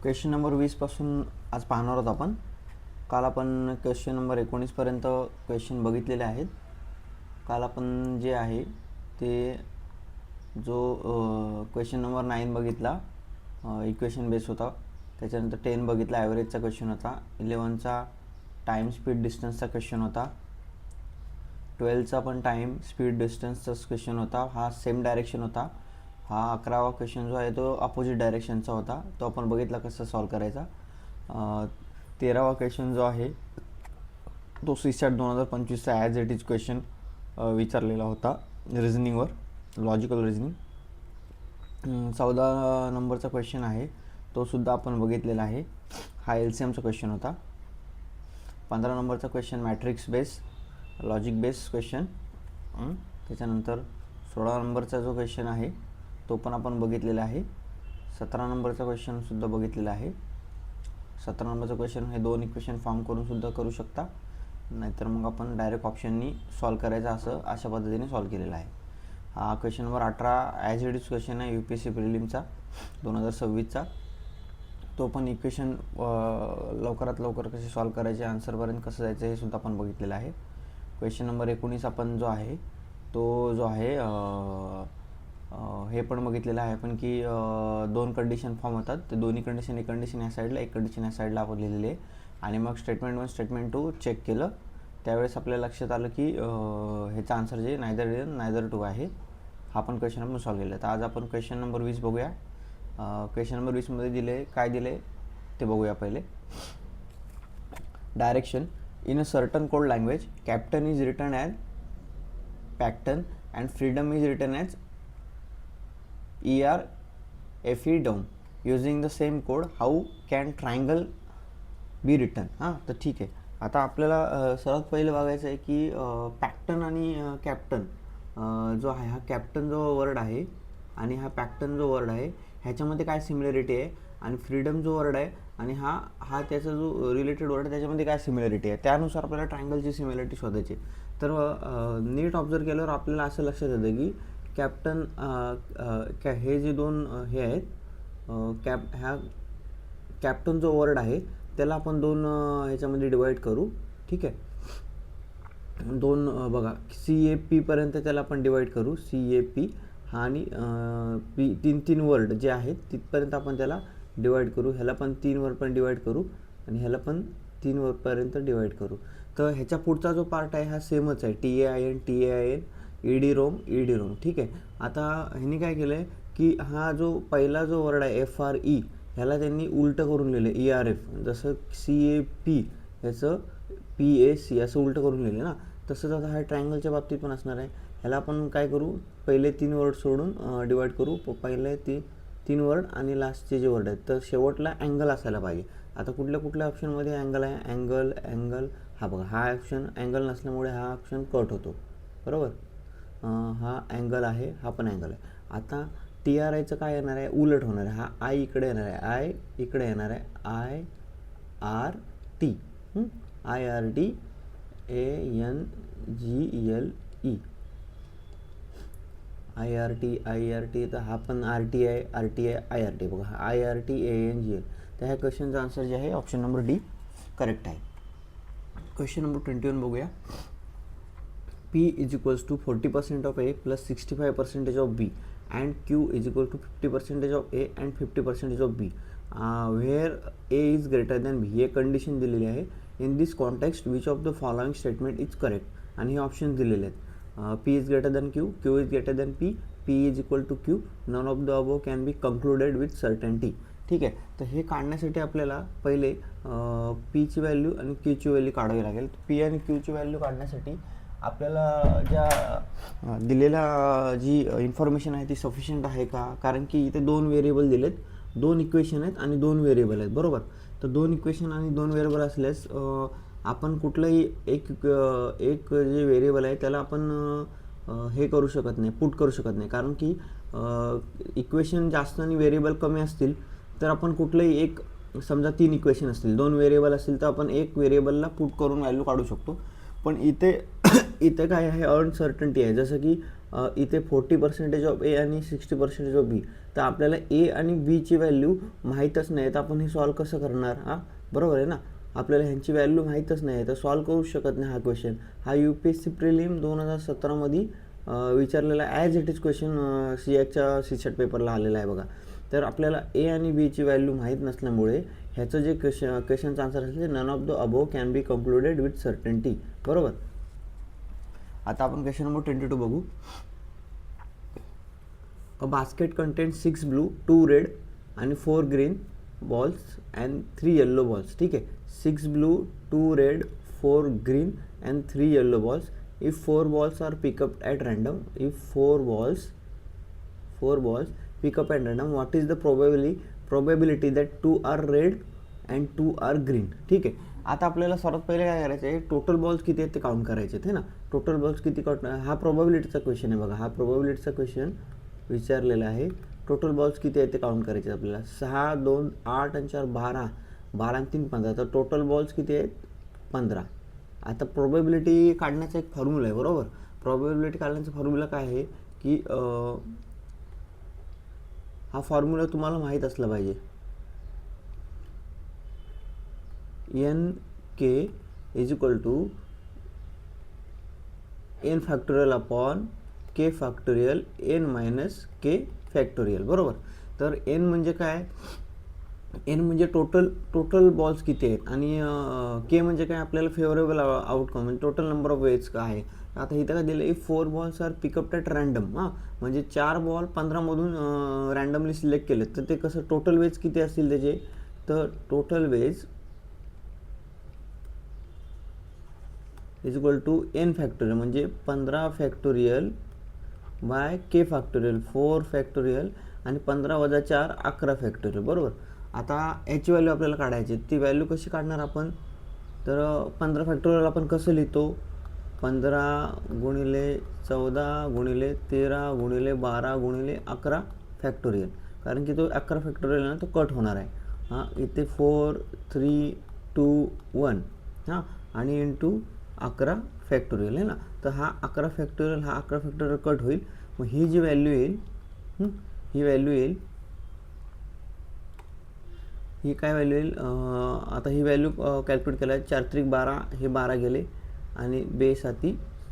Question number 20पासून आज पाहणार आहोत आपण. काल आपण क्वेश्चन नंबर 19पर्यंत क्वेश्चन बघितलेले आहेत. काल आपण जे आहे ते जो क्वेश्चन नंबर 9 बघितला, इक्वेशन बेस होता. त्याच्यानंतर 10 बघितला, ॲव्हरेजचा क्वेश्चन होता. 11चा टाईम स्पीड डिस्टन्सचा क्वेश्चन होता. 12चा पण टाईम स्पीड डिस्टन्सचाच क्वेश्चन होता. हा सेम डायरेक्शन होता. हा 11वा क्वेश्चन जो आहे तो अपोजिट डायरेक्शनचा होता, तो आपण बघितला कसा सॉल्व करायचा. 13वा क्वेश्चन जो आहे तो सीसॅट 2025चा ॲज इट इज क्वेश्चन विचारलेला होता रिझनिंगवर, लॉजिकल रिझनिंग. 14 नंबरचा क्वेश्चन आहे तो सुद्धा आपण बघितलेला आहे. हा LCMचा क्वेश्चन होता. 15 नंबरचा question matrix base, logic base question. त्याच्यानंतर 16 नंबरचा जो क्वेश्चन आहे तो पण आपण बघितलेला आहे. 17 नंबरचा क्वेश्चनसुद्धा बघितलेला आहे. 17 नंबरचा क्वेश्चन हे 2 इक्वेशन फॉर्म करूनसुद्धा करू शकता, नाहीतर मग आपण डायरेक्ट ऑप्शननी सॉल्व करायचा अशा पद्धतीने सॉल्व केलेला आहे. हा question number 18 as it is question आहे UPSC प्रिलिमचा 2026चा. तो पण इक्वेशन लवकरात लवकर कसे सॉल्व करायचे, आन्सरपर्यंत कसं जायचं हे सुद्धा आपण बघितलेलं आहे. क्वेश्चन नंबर 19 आपण जो आहे तो जो आहे हे पण बघितलेलं आहे आपण की 2 कंडिशन फॉर्म होतात. ते दोन्ही कंडिशन, एक कंडिशन या साईडला, एक कंडिशन या साईडला आपण लिहिलेली आहे. आणि मग स्टेटमेंट 1 स्टेटमेंट 2 चेक केलं, त्यावेळेस आपल्या लक्षात आलं की ह्याचा आन्सर जे नायदर 2 आहे. हा पण क्वेश्चन आपण सॉल्व केला. तर आज आपण क्वेश्चन नंबर 20 बघूया. क्वेश्चन नंबर 20मध्ये काय दिले ते बघूया पहिले. Direction in a certain code language captain is written as pacton and freedom is written as ERFE down using the same code how can triangle be written. तर ठीक आहे. आता आपल्याला सर्वात पहिले बघायचं आहे की पॅक्टन आणि कॅप्टन जो आहे, हा कॅप्टन जो वर्ड आहे आणि हा पॅक्टन जो वर्ड आहे ह्याच्यामध्ये काय सिमिलरिटी आहे, आणि फ्रीडम जो वर्ड आहे आणि हा त्याचा जो रिलेटेड वर्ड आहे त्याच्यामध्ये काय सिमिलरिटी आहे, त्यानुसार आपल्याला ट्रायंगलची सिमिलरिटी शोधायची. तर नीट ऑब्झर्व केल्यावर आपल्याला असं लक्षात येतं की कॅप्टन हे जे दोन हे आहेत, ह्या कॅप्टन जो वर्ड आहे त्याला आपण 2 ह्याच्यामध्ये डिवाईड करू. ठीक आहे. 2 बघा, CAP पर्यंत त्याला आपण डिवाईड करू. CAP हा आणि तीन वर्ड जे आहेत तिथपर्यंत आपण त्याला डिवाईड करू. ह्याला पण 3 वर्ड पण डिवाईड करू आणि ह्याला पण 3 वर्डपर्यंत डिवाईड करू. तर ह्याच्या पुढचा जो पार्ट आहे हा सेमच आहे, TAIN ED-ROM. ठीक आहे. आता ह्यांनी काय केलं आहे की हा जो पहिला जो वर्ड आहे FRE ह्याला त्यांनी उलटं करून लिहिलं आहे ERF. जसं CAP ह्याचं PAC असं उलटं करून लिहिलं ना, तसंच आता हा ट्रायंगलच्या बाबतीत पण असणार आहे. ह्याला आपण काय करू, पहिले 3 वर्ड सोडून डिवाईड करू. पहिले 3 वर्ड आणि लास्टचे जे वर्ड आहेत, तर शेवटला अँगल असायला पाहिजे. आता कुठल्या ऑप्शनमध्ये अँगल आहे, अँगल हा बघा, हा ऑप्शन अँगल नसल्यामुळे हा ऑप्शन कट होतो, बरोबर. हा अँगल आहे, हा पण अँगल आहे. आता TRIचं काय येणार आहे, उलट होणार आहे. हा I इकडे येणार आहे, I इकडे येणार आहे, IRT ANGLE. IRT तर हा पण RT आहे, IRT बघा, IRT ANGL. तर ह्या क्वेश्चनचा आन्सर जे आहे ऑप्शन नंबर D करेक्ट आहे. क्वेश्चन नंबर 21 बघूया. P is equals to 40% of A plus 65% of B and Q is equal to 50% of A and 50% of B, where A is greater than B. हे condition दिलेली आहे. In this context which of the following statement is correct, आणि हे option दिलेले आहेत. P is greater than Q, Q is greater than P, P is equal to Q, none of the above can be concluded with certainty. ठीक आहे. तर हे काढण्यासाठी आपल्याला पहिले P ची व्हॅल्यू आणि Q ची व्हॅल्यू काढावी लागेल. P आणि Q ची व्हॅल्यू काढण्यासाठी आपल्याला ज्या दिलेल्या जी इन्फॉर्मेशन आहे ती सफिशियंट आहे का, कारण की इथे 2 व्हेरिएबल दिलेत, 2 इक्वेशन आहेत आणि 2 व्हेरिएबल आहेत, बरोबर. तर 2 इक्वेशन आणि 2 व्हेरिएबल असल्यास आपण कुठलंही एक जे व्हेरिएबल आहे त्याला आपण हे करू शकत नाही, पुट करू शकत नाही. कारण की इक्वेशन जास्त आणि व्हेरिएबल कमी असतील तर आपण कुठलंही एक, समजा 3 इक्वेशन असतील, 2 व्हेरिएबल असतील तर आपण एक व्हेरिएबलला पुट करून व्हॅल्यू काढू शकतो. पण इथे काय आहे, अनसर्टन्टी आहे. जसं की इथे 40% ऑफ ए आणि 60% ऑफ बी, तर आपल्याला ए आणि बीची व्हॅल्यू माहीतच नाही, तर आपण हे सॉल्व कसं करणार? हां, बरोबर आहे ना, आपल्याला ह्यांची व्हॅल्यू माहीतच नाही, तर सॉल्व करू शकत नाही हा क्वेश्चन. हा UPSC प्रिलिम 2017मध्ये विचारलेला ॲज इट इज क्वेश्चन CHच्या CSET पेपरला आलेला आहे बघा. तर आपल्याला ए आणि बीची व्हॅल्यू माहीत नसल्यामुळे ह्याचं जे क्वेश्चनचं आन्सर असेल none of the above can be concluded with certainty. बरोबर. आता आपण क्वेश्चन नंबर 22 बघू. A basket content 6 blue 2 red आणि 4 green balls and 3 yellow balls. ठीक आहे, 6 blue 2 red 4 green and 3 yellow balls. If 4 balls are picked up at random, if 4 balls pick up at random, what is the probability that 2 are red and 2 are green? ठीक आहे, आता आपल्याला सर्वात पहिले काय करायचं आहे, टोटल बॉल्स किती आहेत ते काउंट करायचे आहेत, है ना. टोटल बॉल्स किती काउंट, हा प्रोबॅबिलिटीचा क्वेश्चन आहे बघा, हा प्रोबॅबिलिटीचा क्वेश्चन विचारलेला आहे. टोटल बॉल्स किती आहेत ते काउंट करायचे आपल्याला. 6, 2, 8 आणि 4 12, 12 आणि 3 15, तर टोटल बॉल्स किती आहेत? 15. आता प्रोबॅबिलिटी काढण्याचा एक फॉर्म्युला आहे, बरोबर. प्रोबॅबिलिटी काढण्याचा फॉर्म्युला काय आहे की हा फॉर्म्युला तुम्हाला माहीत असला पाहिजे. NK is equal to N factorial upon K factorial N minus K factorial. बरोबर. तर N म्हणजे काय? N म्हणजे टोटल बॉल्स किती आहेत आणि K म्हणजे काय? आपल्याला फेवरेबल आउटकम म्हणजे टोटल नंबर ऑफ वेज काय आहे. आता इथं काय दिलं, if 4 balls are pick up at random. हां, म्हणजे 4 बॉल 15मधून रँडमली सिलेक्ट केले, तर ते कसं टोटल वेज किती असतील त्याचे, तर total ways is equal to N factorial म्हणजे 15 factorial by K factorial 4 factorial आणि 15 वजा 4 11 फॅक्टोरियल. बरोबर. आता याची व्हॅल्यू आपल्याला काढायची, ती व्हॅल्यू कशी काढणार आपण, तर 15 फॅक्टोरियल आपण कसं लिहितो, 15 गुणिले 14 गुणिले 13 गुणिले 12 गुणिले 11 फॅक्टोरियल, कारण की तो 11 फॅक्टोरियल ना तो कट होणार आहे. हां, इथे 4 3 2 1 हां, आणि इंटू 11 फॅक्टोरियल आहे ना, तर हा 11 फॅक्टोरियल हा 11 फॅक्टोरियल कट होईल. मग ही जी व्हॅल्यू येईल, ही व्हॅल्यू येईल, ही काय व्हॅल्यू येईल, आता ही व्हॅल्यू कॅल्क्युलेट केला, 4 त्रिक 12, हे 12 गेले आणि 2 7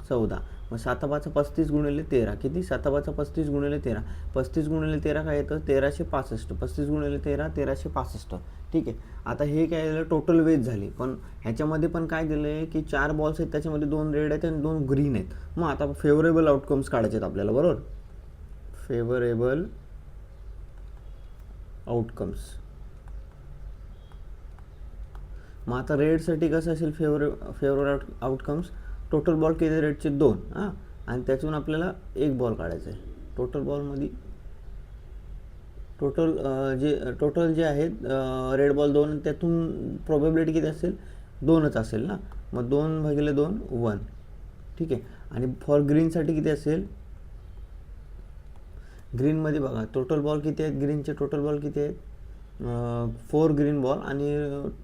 14, मग 7 5 35 गुणिले 13 किती, 7 5 35 गुणिले 13, 35 गुणिले 13 काय येतं 1365, 35 गुणिले 13 1365. ठीक आहे. आता हे काय झालं, टोटल वेज झाली, पण ह्याच्यामध्ये पण काय दिलं आहे की 4 बॉल्स आहेत, त्याच्यामध्ये 2 रेड आहेत आणि 2 ग्रीन आहेत. मग आता फेवरेबल आउटकम्स काढायचे आहेत आपल्याला, बरोबर. Favourable outcomes. मग आता रेडसाठी कसं असेल फेवरेबल आउटकम्स, टोटल बॉल किती रेडचे 2 हां, आणि त्यातून आपल्याला 1 बॉल काढायचा आहे. टोटल बॉलमध्ये टोटल जे आहेत रेड बॉल 2, त्यातून प्रोबॅबिलिटी किती असेल, 2च असेल ना, मग 2 भागिले 2 1. ठीक आहे. आणि फॉर ग्रीनसाठी किती असेल, ग्रीनमध्ये बघा टोटल बॉल किती आहेत, ग्रीनचे टोटल बॉल किती आहेत, 4 ग्रीन बॉल आणि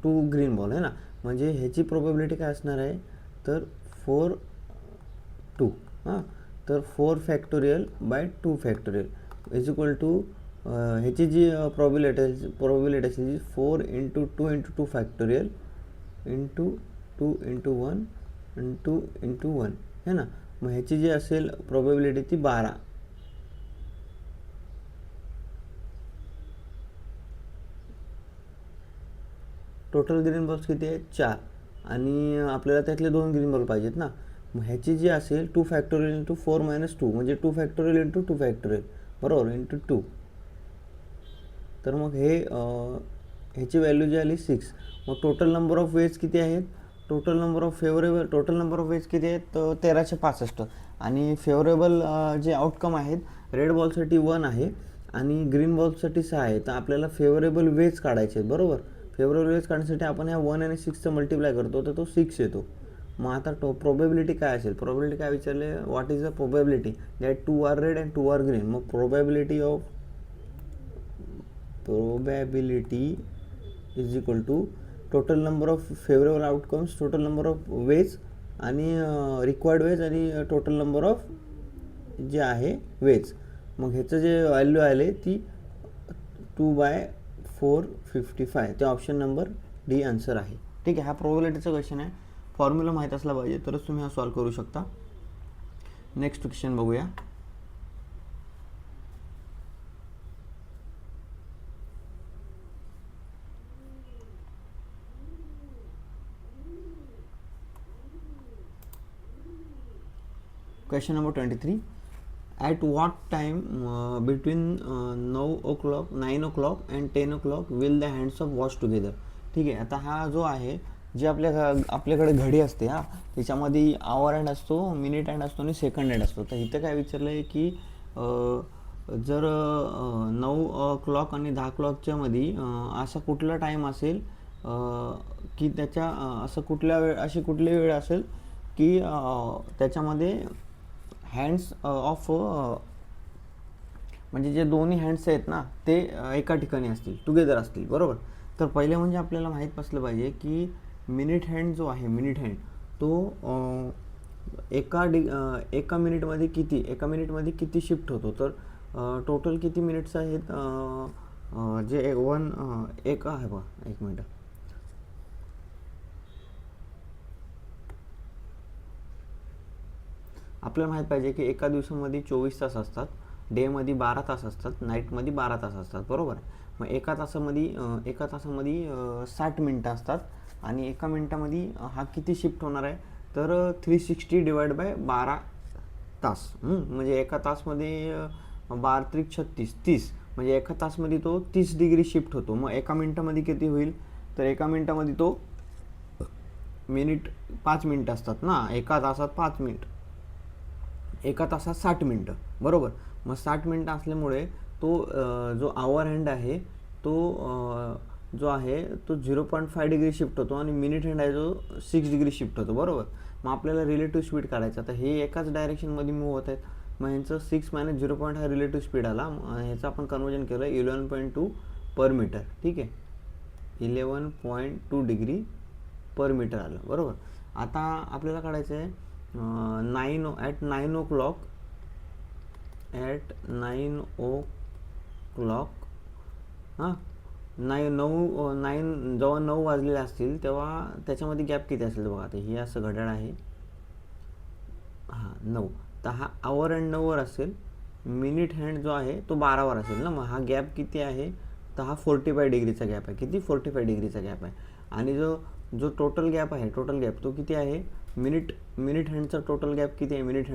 2 ग्रीन बॉल आहे ना, म्हणजे ह्याची प्रोबॅबिलिटी काय असणार आहे, तर 4 2 हां, तर 4 factorial by 2 factorial is equal to ह्याची जी प्रोबॅबिलिटी असेल 4 into 2 into 2 factorial into 2 into 1 into into 1 है ना, मग ह्याची जी असेल प्रोबॅबिलिटी ती 12. टोटल ग्रीन बॉल्स किती आहेत 4, आणि आपल्याला त्यातले 2 ग्रीन बॉल पाहिजेत ना, मग ह्याची जी असेल 2 फॅक्टोरियल इंटू 4 मायनस 2 म्हणजे 2 फॅक्टोरियल इंटू 2 फॅक्टोरियल, बरोबर, इंटू 2. तर मग हे ह्याची व्हॅल्यू जी आली 6. मग टोटल नंबर ऑफ वेज किती आहेत, टोटल नंबर ऑफ वेज किती आहेत, 1365. आणि फेवरेबल जे आउटकम आहेत रेड बॉलसाठी 1 आहे आणि ग्रीन बॉलसाठी 6 आहे, तर आपल्याला फेवरेबल वेज काढायचे आहेत, बरोबर. फेवरेबल वेज काढण्यासाठी आपण ह्या 1 आणि 6चं मल्टिप्लाय करतो, तर तो 6 येतो. मग आता प्रोबॅबिलिटी काय असेल, प्रोबॅबिलिटी काय विचारले, what is the probability that 2 are red and 2 are green. मग probability is equal to total number of favourable outcomes, total number of ways आणि रिक्वायर्ड वेज आणि टोटल नंबर ऑफ जे आहे वेज. मग ह्याचं जे व्हॅल्यू आले ती 2/455. ते ऑप्शन नंबर डी आन्सर आहे. ठीक आहे, हा प्रोबॅबिलिटीचा क्वेश्चन आहे. फॉर्म्युला माहीत असला पाहिजे तरच तुम्ही हा सॉल्व करू शकता. नेक्स्ट क्वेश्चन बघूया. Question number 23. At what time between 9 o'clock and 10 o'clock will the hands of wash together? ठीक आहे, आता हा जो आहे जे आपल्याकडे घडी असते हा, त्याच्यामध्ये आवर हँड असतो, मिनिट हँड असतो आणि सेकंड हँड असतो. तर इथं काय विचारलं आहे की जर 9 o'clock आणि 10 o'clockच्या मध्ये असा कुठला टाईम असेल की त्याच्या असं अशी कुठली वेळ असेल की त्याच्यामध्ये हँड्स ऑफ म्हणजे जे दोन्ही हँड्स आहेत ना ते एका ठिकाणी असतील, टुगेदर असतील, बरोबर. तर पहिले म्हणजे आपल्याला माहीत असलं पाहिजे की मिनिट हँड जो आहे, मिनिट हँड तो एका मिनिटमध्ये किती शिफ्ट होतो. तर टोटल किती मिनिट्स आहेत, जे एक आहे बघा, एक मिनटं. आपल्याला माहीत पाहिजे की एका दिवसामध्ये 24 तास असतात, डेमध्ये 12 तास असतात, नाईटमध्ये 12 तास असतात, बरोबर. मग एका तासामध्ये 60 मिनटं असतात आणि एका मिनटामध्ये हा किती शिफ्ट होणार आहे तर 360 डिवाइड बाय 12 तास. म्हणजे एका तासमध्ये 12 त्रिक 36, 30, म्हणजे एका तासमध्ये तो 30 डिग्री शिफ्ट होतो. मग एका मिनटामध्ये किती होईल तर एका मिनटामध्ये तो 5 मिनिट असतात ना, एका तासात 5 मिनिट, एका तासात 60 मिनटं, बरोबर. मग 60 मिनटं असल्यामुळे तो जो आवर हँड आहे तो जो आहे तो 0.5 डिग्री शिफ्ट होतो आणि मिनिट हँड आहे जो 6 डिग्री शिफ्ट होतो, बरोबर. मग आपल्याला रिलेटिव्ह स्पीड काढायचं. आता हे एकाच डायरेक्शनमध्ये मूव्ह होत आहेत, मग ह्यांचं 6 - 0. हा रिलेटिव्ह स्पीड आला. ह्याचं आपण कन्वर्जन केलं 11.2 पर मीटर. ठीक आहे, 11.2 डिग्री पर मीटर आलं, बरोबर. आता आपल्याला काढायचं आहे 9 o'clock हां, 9 जेव्हा 9 वाजलेले असतील तेव्हा त्याच्यामध्ये गॅप किती असेल बघा. आता ही असं घड्याळ आहे, हां 9, तर हा आवर हँड 9वर असेल, मिनिट हँड जो आहे तो 12वर असेल ना. मग हा गॅप किती आहे तर हा 45 डिग्रीचा गॅप आहे. किती? 45 डिग्रीचा गॅप आहे. आणि जो टोटल गॅप आहे, तो किती आहे, मिनिट हँडचा टोटल गॅप किती आहे, मिनिट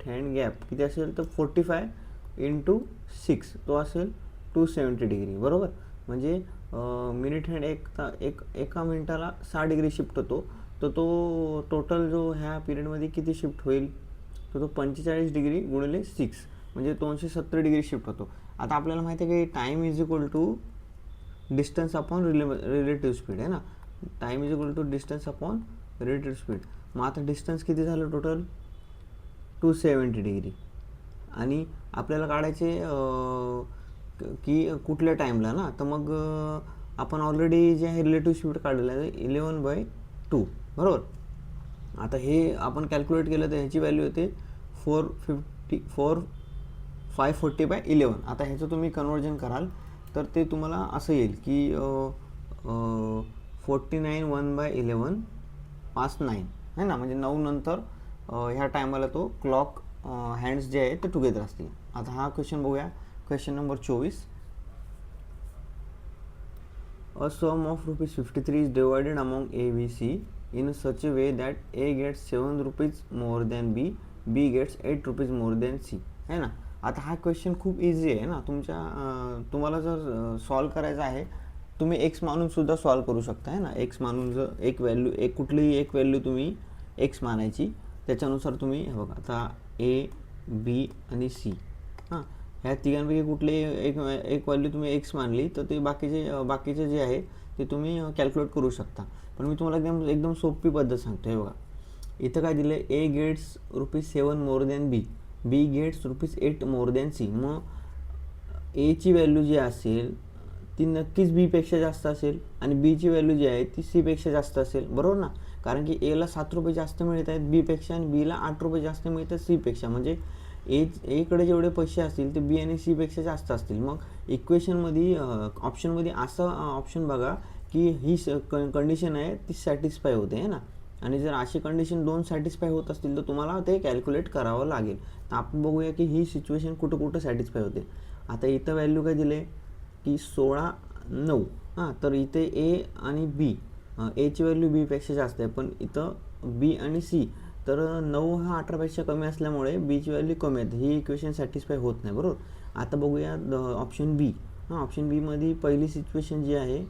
हँड गॅप किती असेल तर 45 × 6 तो असेल 270 डिग्री, बरोबर. म्हणजे मिनिट हँड एका मिनिटाला 6 डिग्री शिफ्ट होतो. तर तो टोटल जो ह्या पिरियडमध्ये किती शिफ्ट होईल तर तो 45 डिग्री गुणिले 6 म्हणजे 270 डिग्री शिफ्ट होतो. आता आपल्याला माहिती आहे की time is equal to distance upon relative speed आहे ना. Time is equal to distance upon relative speed. मग आता डिस्टन्स किती झालं टोटल 270 डिग्री. आणि आपल्याला काढायचे की कुठल्या टाईमला ना, तर मग आपण ऑलरेडी जे आहे रिलेटिव्ह स्पीड काढलेलं आहे 11/2, बरोबर. आता हे आपण कॅल्क्युलेट केलं तर ह्याची व्हॅल्यू येते 540/11. आता ह्याचं तुम्ही कन्वर्जन कराल तर ते तुम्हाला असं येईल की 49 1/11 पास 9 आहे ना. म्हणजे 9 नंतर ह्या टायमाला तो क्लॉक हँड्स जे आहे ते टुगेदर असतील. आता हा क्वेश्चन बघूया. Question number 24. A sum of ₹53 is divided among A, B, C in such a way that A gets 7 rupees more than B, B gets 8 rupees more than C है ना. आता हा क्वेश्चन खूप easy आहे ना. तुम्हाला जर सॉल्व करायचा आहे तुम्ही एक्स मानून सुद्धा सॉल्व करू शकता है ना. एक्स मानून जर कुठलीही एक व्हॅल्यू तुम्ही एक्स मानायची, त्याच्यानुसार तुम्ही हे बघा आता ए, बी आणि सी, हां ह्या तिघांपैकी कुठली एक व्हॅल्यू तुम्ही एक्स मानली तर ते बाकीचे जे आहे ते तुम्ही कॅल्क्युलेट करू शकता. पण मी तुम्हाला एकदम सोपी पद्धत सांगतो. हे बघा इथं काय दिलं आहे, A gets ₹7 more than B, B gets ₹8 more than C. मग एची व्हॅल्यू जी असेल ती नक्कीच बीपेक्षा जास्त असेल आणि बीची व्हॅल्यू जी आहे ती सीपेक्षा जास्त असेल, बरोबर ना. कारण की एला 7 रुपये जास्त मिळत आहेत बीपेक्षा आणि बीला 8 रुपये जास्त मिळत आहेत सीपेक्षा. म्हणजे एकडे जेवढे पैसे असतील ते बी आणि सीपेक्षा जास्त असतील. मग इक्वेशनमध्ये ऑप्शनमध्ये असं ऑप्शन बघा की ही कंडिशन आहे ती सॅटिस्फाय होते आहे ना. आणि जर अशी कंडिशन 2 सॅटिस्फाय होत असतील तर तुम्हाला ते कॅल्क्युलेट करावं लागेल. तर आपण बघूया की ही सिच्युएशन कुठं कुठं सॅटिस्फाय होते. आता इथं व्हॅल्यू काय दिले की 16, 9. हां, तर इथे ए आणि बी, एची व्हॅल्यू बीपेक्षा जास्त आहे, पण इथं बी आणि सी, तर 9 हा 18पेक्षा कमी असल्यामुळे बीची व्हॅल्यू कमी आहे. ही इक्वेशन सॅटिस्फाय होत नाही, बरोबर. आता बघूया ऑप्शन बी. हां, ऑप्शन बीमध्ये पहिली सिच्युएशन जी आहे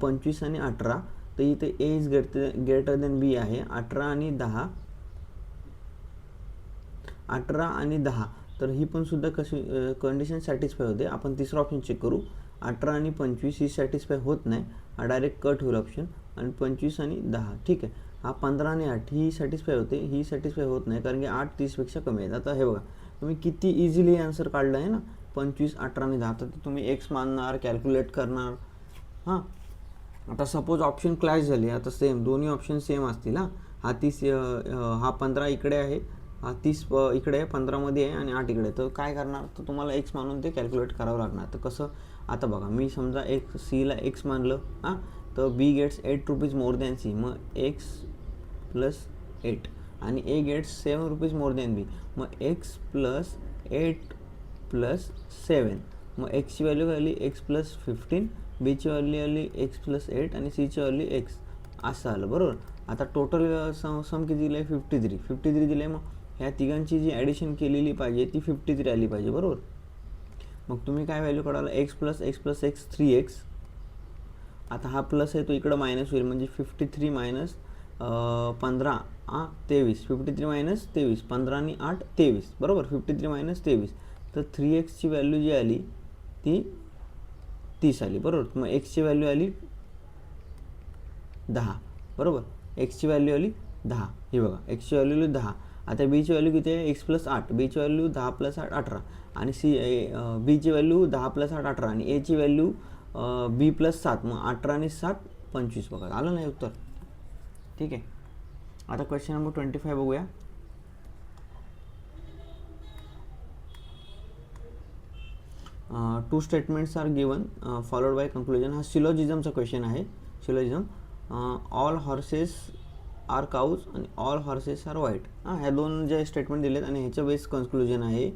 25 आणि 18, तर इथे ए इज ग्रेटर दॅन बी आहे. 18 आणि 10, तर ही पण सुद्धा कशी कंडिशन सॅटिस्फाय होते. आपण तिसरा ऑप्शन चेक करू. 18 आणि 25 ही सॅटिस्फाय होत नाही, हा डायरेक्ट कट होईल ऑप्शन. आणि 25 आणि 10, ठीक आहे. हा 15 आणि 8 ही सॅटिस्फाय होते, ही सॅटिस्फाय होत नाही कारण की 8 30पेक्षा कमी आहेत. आता हे बघा तुम्ही किती इझिली आन्सर काढलं आहे ना, 25, 18 आणि 10. तर तुम्ही एक्स मानणार, कॅल्क्युलेट करणार. हां, आता सपोज ऑप्शन क्लॅश झाले, आता सेम दोन्ही ऑप्शन सेम असतील. हा 30, हा 15 इकडे आहे, हा 30 इकडे आहे, 15मध्ये आहे आणि 8 इकडे. तर काय करणार, तर तुम्हाला एक्स मानून ते कॅल्क्युलेट करावं लागणार. तर कसं, आता बघा मी समजा एक सीला एक्स मानलं, हां, तर B gets 8 rupees more than C, मग एक्स प्लस 8. आणि A gets 7 rupees more than B, मग एक्स प्लस 8 प्लस 7. मग एक्सची व्हॅल्यू आली एक्स प्लस 15, बीची व्हॅल्यू आली एक्स प्लस 8 आणि सीची व्हॅल्यू एक्स, असं आलं, बरोबर. आता टोटल सम किती दिलं आहे 53 दिलं आहे. मग ह्या तिघांची जी ॲडिशन केलेली पाहिजे ती 53 आली पाहिजे, बरोबर. मग तुम्ही काय व्हॅल्यू काढाल, एक्स प्लस एक्स 3x. आता हा प्लस आहे तो इकडं मायनस होईल, म्हणजे 53 मायनस 15, 23. 53 मायनस 23, 15 आणि 8 23, बरोबर. 53 मायनस 23, तर 3x व्हॅल्यू जी आली ती 30 आली, बरोबर. मग एक्सची व्हॅल्यू आली 10, बरोबर. एक्सची व्हॅल्यू आली 10, ही बघा एक्सची व्हॅल्यू आली 10. आता बीची व्हॅल्यू किती आहे, एक्स प्लस 8, बीची व्हॅल्यू 10 प्लस 8 18, आणि बीची व्हॅल्यू 10 प्लस 8 18, आणि एची व्हॅल्यू बी प्लस 7, मग 18 आणि 7 25. बघा आलं नाही उत्तर, ठीक आहे. आता क्वेश्चन नंबर 25 बघूया. Two statements are given followed by conclusion. हा सिलोजिझमचा क्वेश्चन आहे. Syllogism, all horses are cows आणि ऑल हॉर्सेस आर व्हाईट. ह्या दोन जे स्टेटमेंट दिलेत आणि ह्याच्या बेस कन्क्लुजन आहे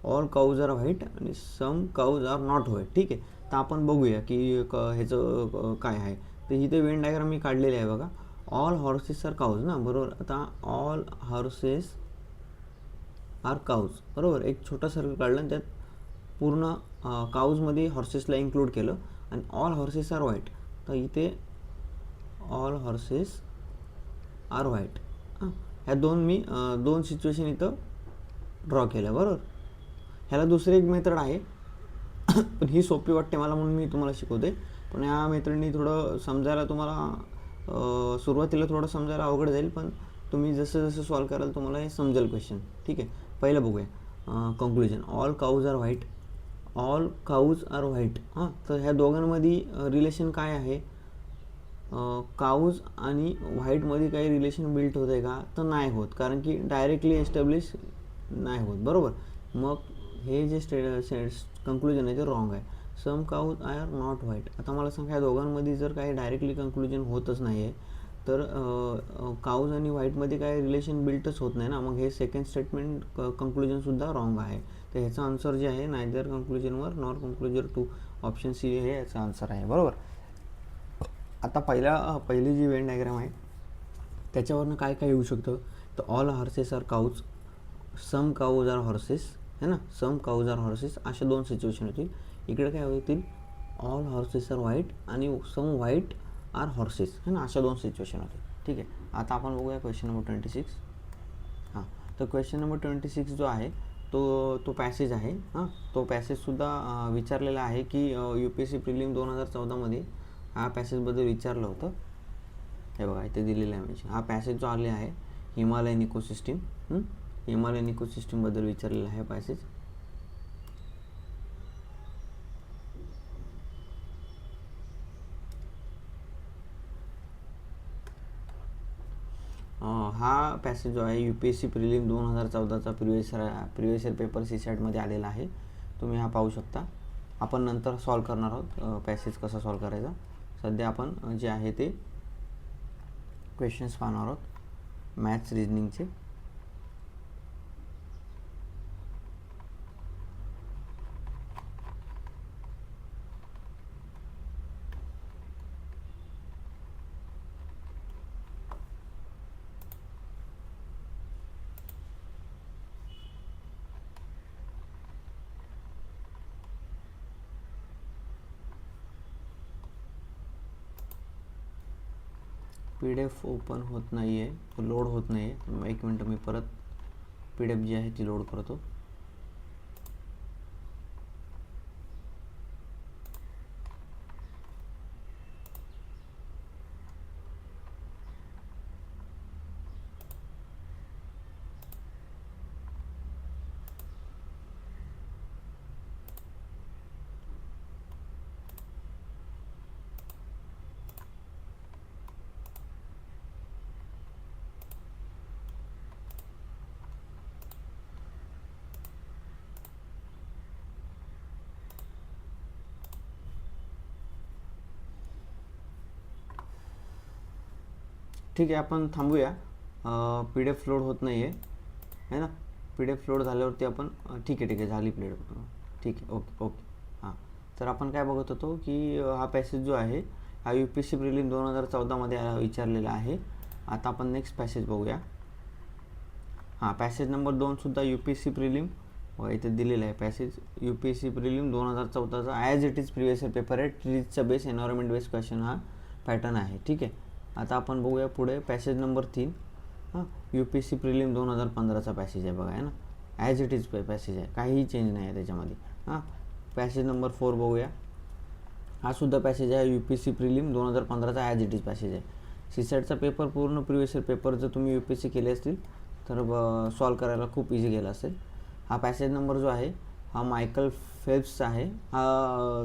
ऑल काऊज आर व्हाईट आणि सम काऊज आर नॉट व्हाईट, ठीक आहे. तर आपण बघूया की ह्याचं काय आहे. तर इथे वेन डायग्राम मी काढलेली आहे बघा. ऑल हॉर्सेस आर काऊज ना, बरोबर. आता ऑल हॉर्सेस आर काऊज, बरोबर. एक छोटा सर्कल काढला आणि त्यात पूर्ण काऊजमध्ये हॉर्सेसला इन्क्लूड केलं. आणि ऑल हॉर्सेस आर व्हाईट, तर इथे ऑल हॉर्सेस आर व्हाईट. ह्या दोन सिच्युएशन इथं ड्रॉ केल्या, बरोबर. ह्याला दुसरी एक मेथड आहे पण ही सोपी वाटते मला म्हणून मी तुम्हाला शिकवते. पण ह्या मेथडनी थोडं समजायला तुम्हाला सुरुवातीला थोडं समजायला अवघड जाईल, पण तुम्ही जसं जसं सॉल्व कराल तुम्हाला हे समजेल क्वेश्चन, ठीक आहे. पहिलं बघूया conclusion. All cows are white, all cows are white. तर ह्या दोघांमध्ये रिलेशन काय आहे, काऊज आणि व्हाईटमध्ये काही रिलेशन बिल्ट होत आहे का, तर नाही होत, कारण की डायरेक्टली एस्टॅब्लिश नाही होत, बरोबर. मग हे जे कंक्लुजन आहे ते रॉंग आहे. सम काऊज आर नॉट व्हाईट. आता मला सांगा, ह्या दोघांमध्ये जर काही डायरेक्टली कंक्लुजन होतच नाही आहे, तर काऊज आणि व्हाईटमध्ये काही रिलेशन बिल्टच होत नाही ना, मग हे सेकंड स्टेटमेंट कंक्लुजनसुद्धा रॉंग आहे. तर ह्याचं आन्सर जे आहे नायदर कंक्लुजनवर nor conclusion two, option C हे याचं आन्सर आहे, बरोबर. आता पहिली जी वेन डायग्राम आहे त्याच्यावरनं काय काय येऊ शकतं, तर all horses are काऊज, some काऊज R horses, है ना, सम काऊज आर हॉर्सेस, अशा दोन सिच्युएशन होतील. इकडे काय होतील, ऑल हॉर्सेस आर व्हाईट आणि सम व्हाईट आर हॉर्सेस, है ना, अशा दोन सिच्युएशन होतील, ठीक आहे. आता आपण बघूया क्वेश्चन नंबर 26. तर क्वेश्चन नंबर 26 जो आहे तो पॅसेज आहे. तो पॅसेजसुद्धा विचारलेला आहे की UPSC प्रिलिम 2014मध्ये हा पॅसेजबद्दल विचारलं होतं. हे बघा इथे दिलेलं आहे. म्हणजे हा पॅसेज जो आले आहे हिमालयन इकोसिस्टीम, हिमालयन इकोसिस्टीमबद्दल विचारलेला आहे पॅसेज. हा पॅसेज जो आहे UPSC प्रिलिम 2014चा प्रिवियस इयर पेपर CSATमध्ये आलेला आहे. तुम्ही हा पाहू शकता. आपण नंतर सॉल्व करणार आहोत पॅसेज कसा सॉल्व करायचा. सध्या आपण जे आहे ते क्वेश्चन्स पाहणार आहोत मॅथ्स रिजनिंगचे. PDF ओपन होत नाही आहे, लोड होत नाही आहे. एक मिनटं, मी परत PDF जी आहे ती लोड करतो. ठीक आहे, आपण थांबूया. PDF लोड होत नाही आहे ना. PDF लोड झाल्यावरती आपण ठीक आहे झाली प्लेड. ठीक आहे, ओके ओके. हां, तर आपण काय बघत होतो की हा पॅसेज जो आहे हा UPSC प्रिलिम 2014मध्ये विचारलेला आहे. आता आपण नेक्स्ट पॅसेज बघूया. हां, पॅसेज नंबर 2सुद्धा UPSC प्रिलिम इथे दिलेलं आहे. पॅसेज UPSC प्रिलिम 2014चा as it is previous year paper आहे. ट्रीजचा बेस, एन्व्हायरमेंट बेस क्वेश्चन हा पॅटर्न आहे. ठीक आहे, आता आपण बघूया पुढे पॅसेज नंबर 3. हां, UPSC प्रिलिम 2015चा पॅसेज आहे बघा, आहे ना. ॲज इट इज पॅसेज आहे, काहीही चेंज नाही आहे त्याच्यामध्ये. हां, पॅसेज नंबर 4 बघूया. हा सुद्धा पॅसेज आहे UPSC प्रिलिम 2015चा ॲज इट इज पॅसेज आहे. CSATचा पेपर पूर्ण प्रिवियस इयर पेपर जर तुम्ही UPSC केले असतील तर सॉल्व करायला खूप इझी गेला असेल. हा पॅसेज नंबर जो आहे हा मायकल फेल्प्सचा आहे.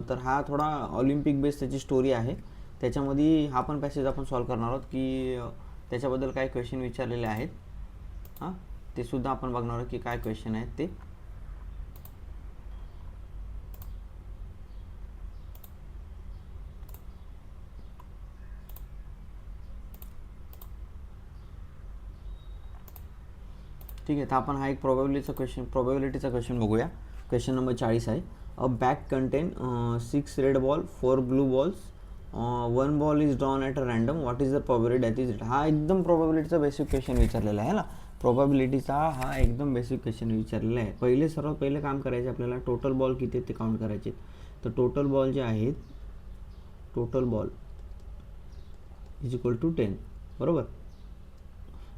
तर हा थोडा ऑलिम्पिक बेस त्याची स्टोरी आहे. त्याच्यामध्ये हा पण पॅसेज आपण सॉल्व करणार आहोत की त्याच्याबद्दल काय क्वेश्चन विचारलेले आहेत. हां, ते सुद्धा आपण बघणार आहोत की काय क्वेश्चन आहेत ते. ठीक आहे, तर आपण हा एक प्रोबॅबिलिटीचा क्वेश्चन बघूया. क्वेश्चन नंबर 40 आहे. A bag content 6 red ball, 4 blue balls, 1 ball is drawn at a random, what is the probability that is red. हा एकदम प्रोबॅबिलिटीचा बेसिक क्वेश्चन विचारलेला आहे ना. प्रोबॅबिलिटीचा हा एकदम बेसिक क्वेश्चन विचारलेला आहे. सर्वात पहिले काम करायचे आपल्याला, टोटल बॉल किती आहेत ते काउंट करायचे. तर टोटल बॉल जे आहेत, total ball is equal to 10, बरोबर.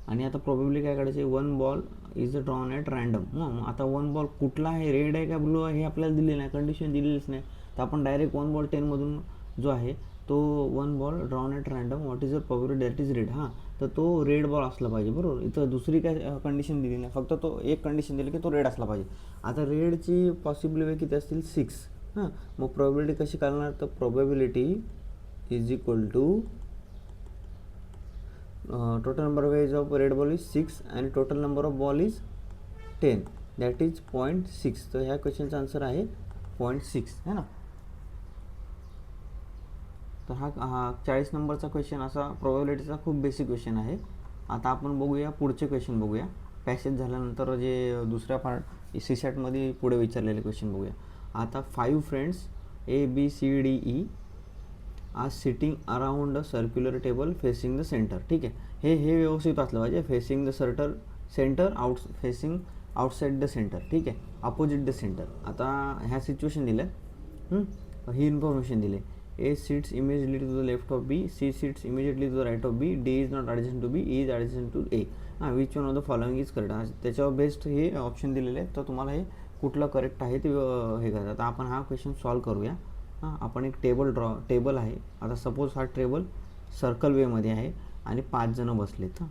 आणि आता प्रोबॅबिलिटी काय काढायची, 1 ball is a drawn at random. मग आता 1 बॉल कुठला आहे, रेड आहे का ब्लू आहे हे आपल्याला दिलेलं नाही, कंडिशन दिलेलीच नाही. तर आपण डायरेक्ट 1 बॉल 10मधून जो आहे तो 1 ball drawn at random, what is a probability that is red. हां, तर तो रेड बॉल असला पाहिजे, बरोबर. इथं दुसरी काय कंडिशन दिली नाही, फक्त तो एक कंडिशन दिली की तो रेड असला पाहिजे. आता रेडची पॉसिबिलिटी किती असतील, 6. हां, मग प्रोबॅबिलिटी कशी करणार, तर probability is equal to total number of edges of red ball is 6 and total number of ball is 10, that is 0.6. तर ह्या क्वेश्चनचा आन्सर आहे 0.6, है ना. तर हा 40 नंबरचा क्वेश्चन असा प्रोबॅबिलिटीचा खूप बेसिक क्वेश्चन आहे. आता आपण बघूया पुढचे क्वेश्चन बघूया. पॅसेज झाल्यानंतर जे दुसऱ्या पार्ट CSATमध्ये पुढे विचारलेले क्वेश्चन बघूया. आता 5 फ्रेंड्स ABCDE आज sitting around a circular table facing the centre. ठीक आहे, हे व्यवस्थित असलं पाहिजे. Facing the centre facing outside the centre. ठीक आहे, अपोजिट द सेंटर. आता ह्या सिच्युएशन दिल्या, ही इन्फॉर्मेशन दिली. A sits immediately to the left of B, C sits immediately to the right of B, D is not adjacent to B, E is adjacent to A. Which one of the following is correct. त्याच्यावर best हे option दिलेले आहेत, तर तुम्हाला हे कुठलं correct आहे ते हे करायचं. आता आपण हा क्वेश्चन सॉल्व करूया. हां, आपण एक टेबल आहे. आता सपोज हा टेबल सर्कल वेमध्ये आहे आणि 5 जणं बसलेत. हां,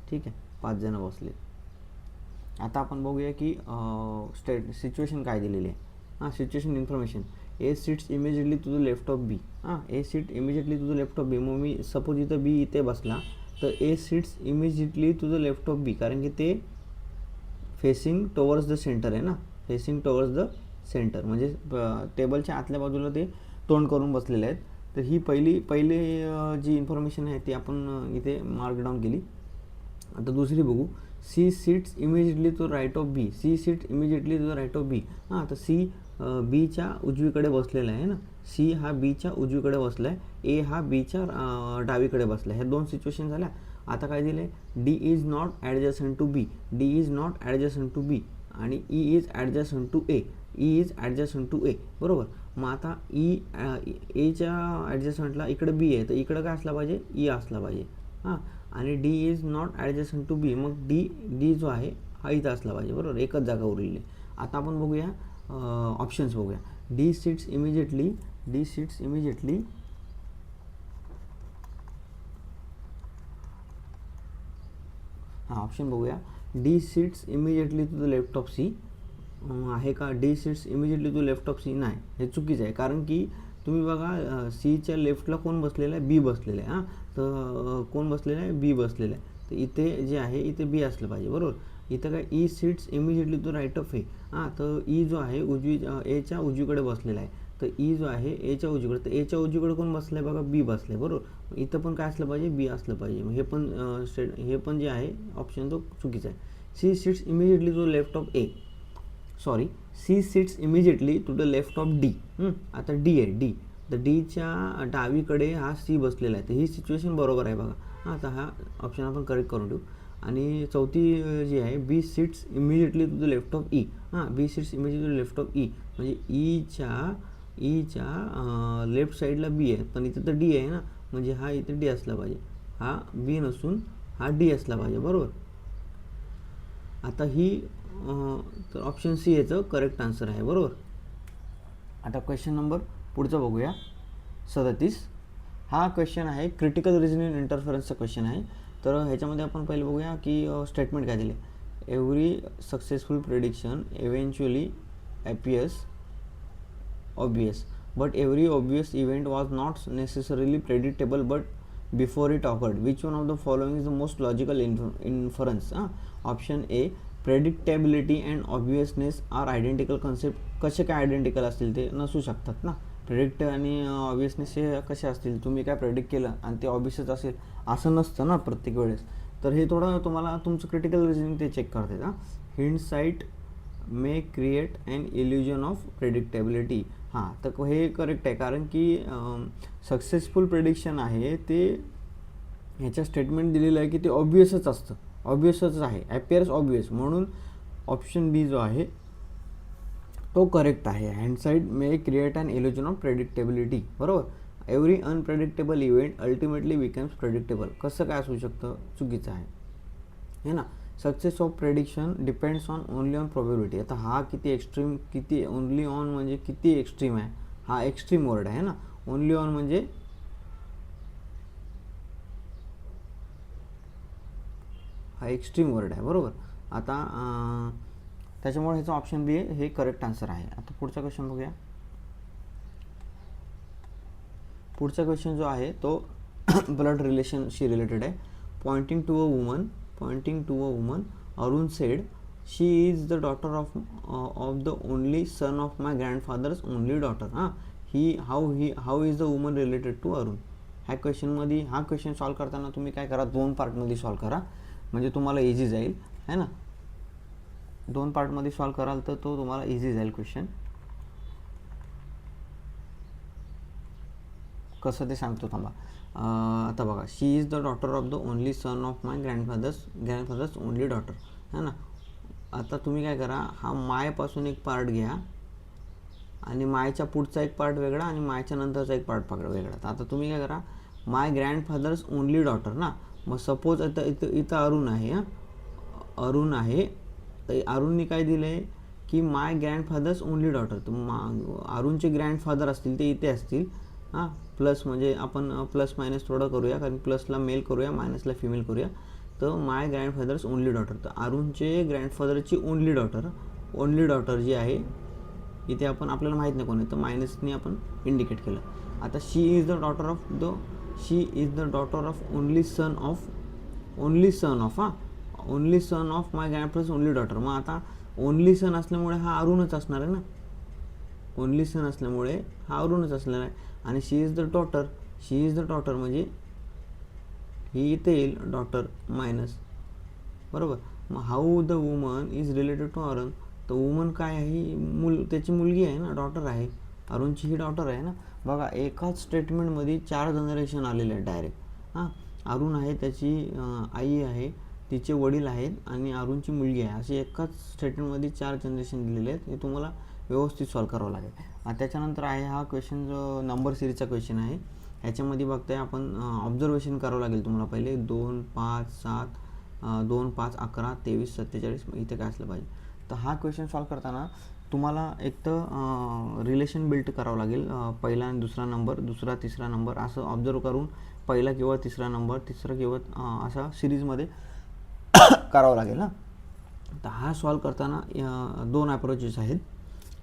ठीक आहे, 5 जणं बसलेत. आता आपण बघूया की सिच्युएशन काय दिलेली आहे. हां, situation information. A sits immediately to the left of B. A sit immediately to the left of B. मग मी सपोज इथं B इथे बसला तर A sits immediately to the left of B, कारण की ते फेसिंग टुवर्ड्स द सेंटर आहे ना, फेसिंग टुवर्ड्स द सेंटर म्हणजे टेबलच्या आतल्या बाजूला ते तोंड करून बसलेले आहेत. तर ही पहिली जी इन्फॉर्मेशन आहे ती आपण इथे मार्क डाऊन केली. आता दुसरी बघू. C sits immediately to right of B, C sits immediately to the right of B. हां, तर सी बीच्या उजवीकडे बसलेला आहे ना, सी हा बीच्या उजवीकडे बसला आहे, ए हा बीच्या डावीकडे बसला आहे. ह्या दोन सिच्युएशन झाल्या. आता काय दिलं आहे, D is not adjacent to B, D is not adjacent to B, आणि E is adjacent to A, E is adjacent to A, बरोबर. मग आता एच्या ॲडजस्टंटला इकडे बी आहे, तर इकडं काय असला पाहिजे, ई असला पाहिजे. हां, आणि D is not adjacent to B, मग डी जो आहे हा इथं असला पाहिजे, बरोबर. एकच जागा उरलेली आहे. आता आपण बघूया ऑप्शन्स बघूया. D sits immediately, D sits immediately हां, ऑप्शन बघूया. D sits immediately to the left of C आहे का, D sits immediately to left of C, नाही, हे चुकीचं आहे. कारण की तुम्ही बघा सीच्या लेफ्टला कोण बसलेलं आहे, बी बसलेलं आहे. हां, तर कोण बसलेलं आहे, बी बसलेलं आहे. तर इथे जे आहे इथे बी असलं पाहिजे, बरोबर. इथं काय, E sits immediately to right of A. हां, तर ई जो आहे एच्या उजवीकडे बसलेला आहे, तर ई जो आहे एच्या उजवीकडे, तर एच्या उजवीकडे कोण बसलं आहे बघा, बी बसलं आहे, बरोबर. इथं पण काय असलं पाहिजे, बी असलं पाहिजे. मग हे पण जे आहे ऑप्शन तो चुकीचा आहे. C sits immediately to left of A, sorry, C sits immediately to the left of D. आता डी आहे, डी, तर डीच्या डावीकडे हा सी बसलेला आहे, तर ही सिच्युएशन बरोबर आहे बघा. हां, तर हा ऑप्शन आपण करेक्ट करून देऊ. आणि चौथी जी आहे, B sits immediately to the left of E. हां, B sits immediately to left of E, म्हणजे ईच्या लेफ्ट साईडला बी आहे, पण इथे तर डी आहे ना, म्हणजे हा इथे डी असला पाहिजे, हा बी नसून हा डी असला पाहिजे, बरोबर. आता ही तर ऑप्शन सी याचं करेक्ट आन्सर आहे, बरोबर. आता क्वेश्चन नंबर पुढचा बघूया, 37. हा क्वेश्चन आहे क्रिटिकल रिझनिंग इंटरफरन्सचा क्वेश्चन आहे. तर ह्याच्यामध्ये आपण पहिले बघूया की स्टेटमेंट काय दिले. Every successful prediction eventually appears obvious, but every obvious event was not necessarily predictable but before it occurred. Which one of the following is the most logical inference. Option A, predictability and obviousness are identical concept. कसे काय identical असतील, ते नसू शकतात ना. Predict आणि obviousness हे कसे असतील, तुम्ही काय प्रेडिक्ट केलं आणि ते ऑब्वियसच असेल असं नसतं ना प्रत्येक वेळेस. तर हे थोडं तुम्हाला तुमचं क्रिटिकल रिझनिंग ते चेक करते का. Hindsight may create and illusion of predictability. हां, तर हे करेक्ट आहे, कारण की सक्सेसफुल प्रेडिक्शन आहे ते ह्याच्या स्टेटमेंट दिलेलं आहे की ते ऑब्वियसच असतं, ऑब्वियसच आहे, ॲपियर्स ऑब्वियस, म्हणून ऑप्शन बी जो आहे तो करेक्ट आहे. Hindsight may create and illusion of predictability, बरोबर. Every unpredictable event ultimately becomes predictable. कसं काय असू शकतं, चुकीचं आहे, है ना. Success of prediction depends on only on probability. आता हा किती एक्स्ट्रीम, किती ओनली ऑन म्हणजे किती एक्स्ट्रीम आहे, हा एक्स्ट्रीम वर्ड आहे ना. ओनली ऑन म्हणजे हा एक्स्ट्रीम वर्ड आहे, बरोबर. आता त्याच्यामुळे ह्याचा ऑप्शन बी हे करेक्ट आन्सर आहे. आता पुढचा क्वेश्चन बघूया. पुढचा क्वेश्चन जो आहे तो ब्लड रिलेशनशी रिलेटेड आहे. Pointing to a woman Arun said she is the daughter of the only son of my grandfather's only daughter. हां, how is the woman related to Arun. ह्या क्वेश्चनमध्ये हा क्वेश्चन सॉल्व करताना तुम्ही काय करा, 2 पार्टमध्ये सॉल्व करा, म्हणजे तुम्हाला इझी जाईल, है ना. 2 पार्टमध्ये सॉल्व कराल तर तो तुम्हाला इझी जाईल क्वेश्चन. कसं ते सांगतो थांबा. आता बघा, she is the daughter of the only son of my grandfather's only daughter, है ना. आता तुम्ही काय करा, हा मायपासून एक पार्ट घ्या आणि मायच्या पुढचा एक पार्ट वेगळा आणि मायच्या नंतरचा एक पार्ट वेगळा. तर आता तुम्ही काय करा, माय ग्रँडफादर्स ओनली डॉटर ना. मग सपोज आता इथं अरुण आहे. हां, अरुण आहे, तर अरुणनी काय दिलं आहे की माय ग्रँडफादर्स ओनली डॉटर. तर अरुणचे ग्रँडफादर असतील ते इथे असतील. हां, प्लस म्हणजे आपण प्लस मायनस थोडं करूया, कारण प्लसला मेल करूया, मायनसला फिमेल करूया. तर माय ग्रँडफादर्स ओनली डॉटर, तर अरुणचे ग्रँडफादरची ओनली डॉटर जी आहे इथे आपण आपल्याला माहीत नाही कोण आहे, तर मायनसने आपण इंडिकेट केलं. आता she is the daughter of only son of only son of only son of my grandfather's only daughter. मग आता ओनली सन असल्यामुळे हा अरुणच असणार आहे ना. ओनली सन असल्यामुळे हा अरुणच असलेला आहे. आणि she is the daughter, she is the daughter म्हणजे ही इथे येईल डॉटर मायनस, बरोबर. मग how the woman is related to Arun. तर वुमन काय आहे, ही त्याची मुलगी आहे ना, डॉटर आहे. अरुणची ही डॉटर आहे ना. बघा एकाच स्टेटमेंटमध्ये 4 जनरेशन आलेले आहेत डायरेक्ट. अरुण आहे, त्याची आई आहे, तिचे वडील आहेत आणि अरुणची मुलगी आहे. असे एकाच स्टेटमेंटमध्ये 4 जनरेशन दिलेले आहेत. हे तुम्हाला व्यवस्थित सॉल्व करावं लागेल. त्याच्यानंतर आहे हा क्वेश्चन जो नंबर सिरीजचा क्वेश्चन आहे. ह्याच्यामध्ये बघताय आपण ऑब्झर्वेशन करावं लागेल तुम्हाला पहिले. 2, 5, 7, 2, 5, 11, 23, 47 इथे काय असलं पाहिजे. तर हा क्वेश्चन सॉल्व करताना तुम्हाला एक तर रिलेशन बिल्ड करावं लागेल. पहिला आणि दुसरा नंबर, दुसरा तिसरा नंबर असं ऑब्झर्व करून पहिला किंवा तिसरा नंबर, तिसरा किंवा असा सिरीजमध्ये करावं लागेल ना. तर हा सॉल्व करताना 2 अप्रोचेस आहेत.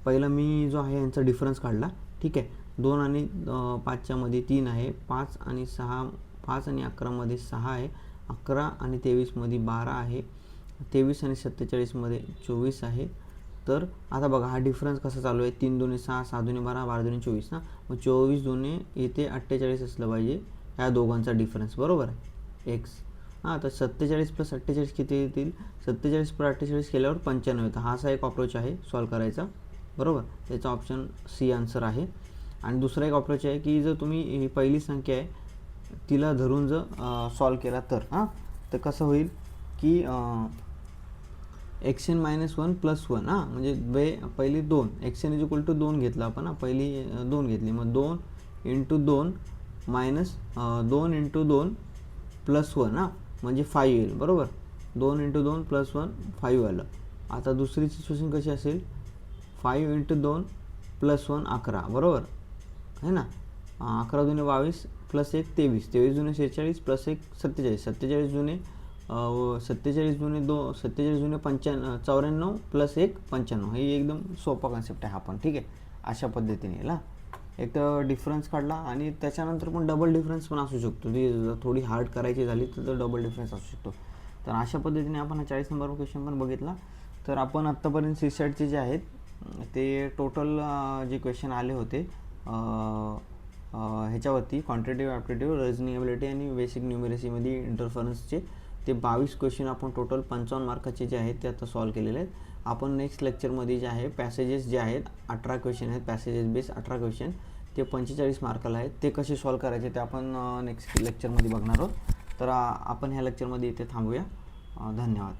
पहिलं मी जो आहे यांचा डिफरन्स काढला, ठीक आहे. 2 आणि 5च्या मध्ये 3 आहे. 5 आणि 6, 5 आणि 11मध्ये 6 आहे. 11 आणि 23मध्ये 12 आहे. 23 आणि 47मध्ये 24 आहे. तर आता बघा हा डिफरन्स कसा चालू आहे. 3 दुणे 6, 6 दुणे 12, 12 दुणे 24 ना. मग 24 दुणे इथे 48 असलं पाहिजे ह्या दोघांचा डिफरन्स, बरोबर आहे, एक्स. तर 47 + 48 किती येतील. 47 + 48 केल्यावर 95 येतं. हा असा एक अप्रोच आहे सॉल्व करायचा, बरोबर. त्याचा ऑप्शन सी आन्सर आहे. आणि दुसरा एक अप्रोच आहे की जर तुम्ही ही पहिली संख्या आहे तिला धरून जर सॉल्व केला तर कसं होईल की एक्स एन -1 + 1 म्हणजे पहिली 2 एक्स एन = 2 घेतला आपण. पहिली 2 घेतली, मग 2 × 2 - 2 × 2 + 1 म्हणजे 5 येईल, बरोबर. 2 × 2 + 1 5 आलं. आता दुसरी सिच्युएशन कशी असेल. 5 × 2 + 1 11, बरोबर आहे ना. 11 दुणे 22 + 1 23, 23 दुणे 46 + 1 47, 47 दुणे 47 दुणे 2 47 दुणे 94 + 1 95. ही एकदम सोपा कन्सेप्ट आहे हा पण, ठीक आहे. अशा पद्धतीने ना एक तर डिफरन्स काढला आणि त्याच्यानंतर पण डबल डिफरन्स पण असू शकतो. ती थोडी हार्ड करायची झाली तर डबल डिफरन्स असू शकतो. तर अशा पद्धतीने आपण 40 नंबर क्वेश्चन पण बघितला. तर आपण आत्तापर्यंत सीसॅटचे जे आहेत ते टोटल जे क्वेश्चन आले होते ह्याच्यावरती क्वांटिटेटिव्ह, ॲप्टिट्यूड, रिझनिंग एबिलिटी आणि बेसिक न्यूमरेसीमध्ये इंटरफरन्सचे ते 22 क्वेश्चन आपण टोटल 55 मार्काचे जे आहेत ते आता सॉल्व केलेले आहेत. आपण नेक्स्ट लेक्चरमध्ये जे आहे पॅसेजेस जे आहेत 18 क्वेश्चन आहेत, पॅसेजेस बेस 18 क्वेश्चन ते 45 मार्काला आहेत. ते कसे सॉल्व करायचे ते आपण नेक्स्ट लेक्चरमध्ये बघणार आहोत. तर आपण ह्या लेक्चरमध्ये इथे थांबूया. धन्यवाद.